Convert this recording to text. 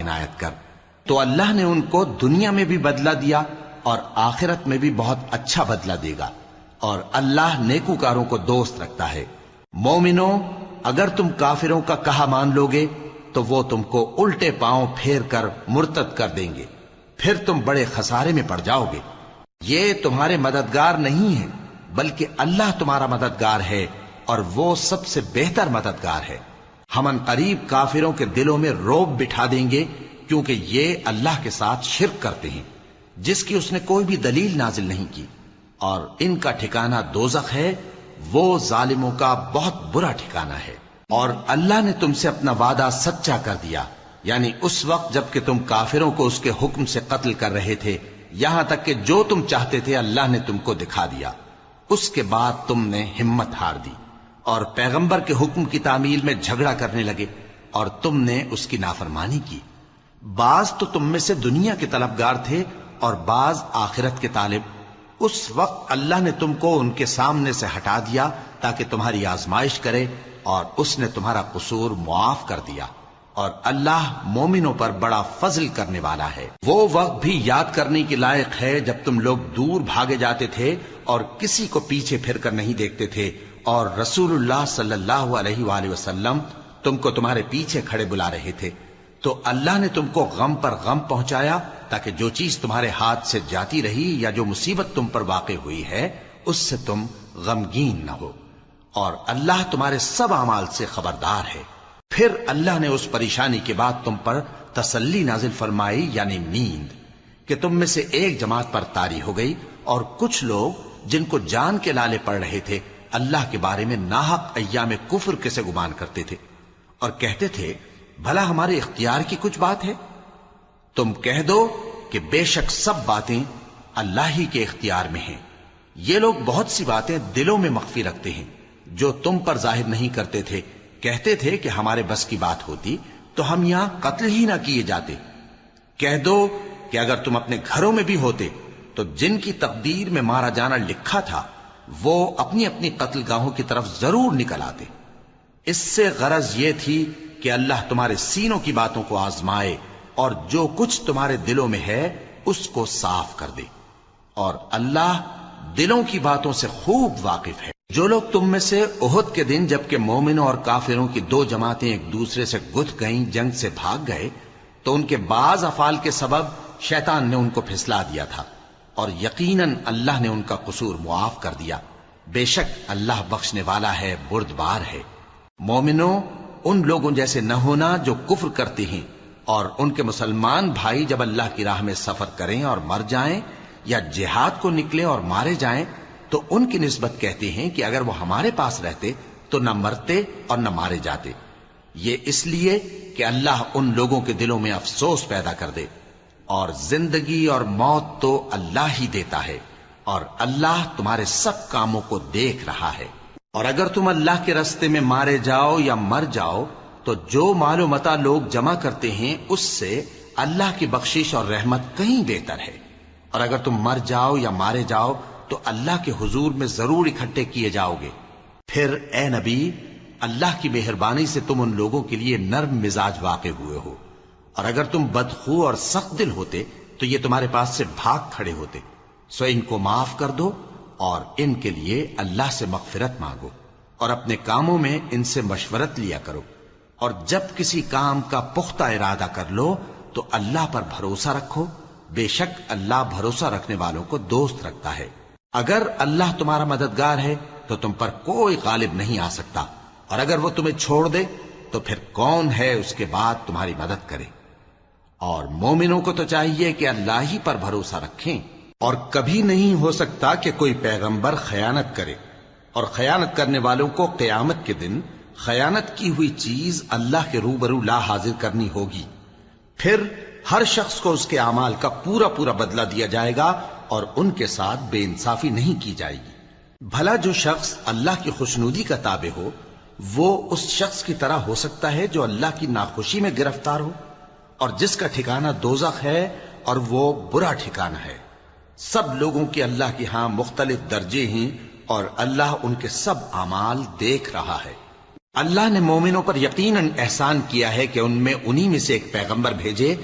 عنایت کر۔ تو اللہ نے ان کو دنیا میں بھی بدلہ دیا اور آخرت میں بھی بہت اچھا بدلہ دے گا، اور اللہ نیکوکاروں کو دوست رکھتا ہے۔ مومنو، اگر تم کافروں کا کہا مان لوگے تو وہ تم کو الٹے پاؤں پھیر کر مرتد کر دیں گے، پھر تم بڑے خسارے میں پڑ جاؤ گے۔ یہ تمہارے مددگار نہیں ہیں، بلکہ اللہ تمہارا مددگار ہے، اور وہ سب سے بہتر مددگار ہے۔ ہم ان قریب کافروں کے دلوں میں رعب بٹھا دیں گے، کیونکہ یہ اللہ کے ساتھ شرک کرتے ہیں جس کی اس نے کوئی بھی دلیل نازل نہیں کی، اور ان کا ٹھکانہ دوزخ ہے، وہ ظالموں کا بہت برا ٹھکانہ ہے۔ اور اللہ نے تم سے اپنا وعدہ سچا کر دیا، یعنی اس وقت جب کہ تم کافروں کو اس کے حکم سے قتل کر رہے تھے، یہاں تک کہ جو تم چاہتے تھے اللہ نے تم کو دکھا دیا۔ اس کے بعد تم نے ہمت ہار دی اور پیغمبر کے حکم کی تعمیل میں جھگڑا کرنے لگے، اور تم نے اس کی نافرمانی کی۔ بعض تو تم میں سے دنیا کے طلبگار تھے اور بعض آخرت کے طالب۔ اس وقت اللہ نے تم کو ان کے سامنے سے ہٹا دیا تاکہ تمہاری آزمائش کرے، اور اس نے تمہارا قصور معاف کر دیا، اور اللہ مومنوں پر بڑا فضل کرنے والا ہے۔ وہ وقت بھی یاد کرنے کے لائق ہے جب تم لوگ دور بھاگے جاتے تھے اور کسی کو پیچھے پھر کر نہیں دیکھتے تھے، اور رسول اللہ صلی اللہ علیہ وآلہ وسلم تم کو تمہارے پیچھے کھڑے بلا رہے تھے، تو اللہ نے تم کو غم پر غم پہنچایا تاکہ جو چیز تمہارے ہاتھ سے جاتی رہی یا جو مصیبت تم پر واقع ہوئی ہے اس سے تم غمگین نہ ہو، اور اللہ تمہارے سب اعمال سے خبردار ہے۔ پھر اللہ نے اس پریشانی کے بعد تم پر تسلی نازل فرمائی، یعنی نیند، کہ تم میں سے ایک جماعت پر طاری ہو گئی، اور کچھ لوگ جن کو جان کے لالے پڑ رہے تھے اللہ کے بارے میں ناحق ایام کفر کے سے گمان کرتے تھے، اور کہتے تھے بھلا ہمارے اختیار کی کچھ بات ہے؟ تم کہہ دو کہ بے شک سب باتیں اللہ ہی کے اختیار میں ہیں۔ یہ لوگ بہت سی باتیں دلوں میں مخفی رکھتے ہیں جو تم پر ظاہر نہیں کرتے تھے۔ کہتے تھے کہ ہمارے بس کی بات ہوتی تو ہم یہاں قتل ہی نہ کیے جاتے۔ کہہ دو کہ اگر تم اپنے گھروں میں بھی ہوتے تو جن کی تقدیر میں مارا جانا لکھا تھا وہ اپنی اپنی قتل گاہوں کی طرف ضرور نکل آتے۔ اس سے غرض یہ تھی کہ اللہ تمہارے سینوں کی باتوں کو آزمائے اور جو کچھ تمہارے دلوں میں ہے اس کو صاف کر دے، اور اللہ دلوں کی باتوں سے خوب واقف ہے۔ جو لوگ تم میں سے احد کے دن جبکہ مومنوں اور کافروں کی دو جماعتیں ایک دوسرے سے گتھ گئیں جنگ سے بھاگ گئے تو ان کے بعض افعال کے سبب شیطان نے ان کو پھسلا دیا تھا، اور یقیناً اللہ نے ان کا قصور معاف کر دیا۔ بے شک اللہ بخشنے والا ہے، بردبار ہے۔ مومنوں، ان لوگوں جیسے نہ ہونا جو کفر کرتے ہیں، اور ان کے مسلمان بھائی جب اللہ کی راہ میں سفر کریں اور مر جائیں یا جہاد کو نکلیں اور مارے جائیں تو ان کی نسبت کہتے ہیں کہ اگر وہ ہمارے پاس رہتے تو نہ مرتے اور نہ مارے جاتے، یہ اس لیے کہ اللہ ان لوگوں کے دلوں میں افسوس پیدا کر دے۔ اور زندگی اور موت تو اللہ ہی دیتا ہے، اور اللہ تمہارے سب کاموں کو دیکھ رہا ہے۔ اور اگر تم اللہ کے راستے میں مارے جاؤ یا مر جاؤ تو جو مال و متاع لوگ جمع کرتے ہیں اس سے اللہ کی بخشش اور رحمت کہیں بہتر ہے، اور اگر تم مر جاؤ یا مارے جاؤ تو اللہ کے حضور میں ضرور اکٹھے کیے جاؤ گے۔ پھر اے نبی، اللہ کی مہربانی سے تم ان لوگوں کے لیے نرم مزاج واقع ہوئے ہو، اور اگر تم بدخو اور سخت دل ہوتے تو یہ تمہارے پاس سے بھاگ کھڑے ہوتے، سو ان کو معاف کر دو اور ان کے لیے اللہ سے مغفرت مانگو، اور اپنے کاموں میں ان سے مشورت لیا کرو، اور جب کسی کام کا پختہ ارادہ کر لو تو اللہ پر بھروسہ رکھو، بے شک اللہ بھروسہ رکھنے والوں کو دوست رکھتا ہے۔ اگر اللہ تمہارا مددگار ہے تو تم پر کوئی غالب نہیں آ سکتا، اور اگر وہ تمہیں چھوڑ دے تو پھر کون ہے اس کے بعد تمہاری مدد کرے۔ اور مومنوں کو تو چاہیے کہ اللہ ہی پر بھروسہ رکھیں، اور کبھی نہیں ہو سکتا کہ کوئی پیغمبر خیانت کرے، اور خیانت کرنے والوں کو قیامت کے دن خیانت کی ہوئی چیز اللہ کے روبرو لا حاضر کرنی ہوگی، پھر ہر شخص کو اس کے اعمال کا پورا پورا بدلہ دیا جائے گا، اور ان کے ساتھ بے انصافی نہیں کی جائے گی۔ بھلا جو شخص اللہ کی خوشنودی کا تابع ہو وہ اس شخص کی طرح ہو سکتا ہے جو اللہ کی ناخوشی میں گرفتار ہو، اور جس کا ٹھکانہ دوزخ ہے اور وہ برا ٹھکانہ ہے۔ سب لوگوں کے اللہ کے ہاں مختلف درجے ہیں، اور اللہ ان کے سب اعمال دیکھ رہا ہے۔ اللہ نے مومنوں پر یقیناً احسان کیا ہے کہ ان میں انہی میں سے ایک پیغمبر بھیجے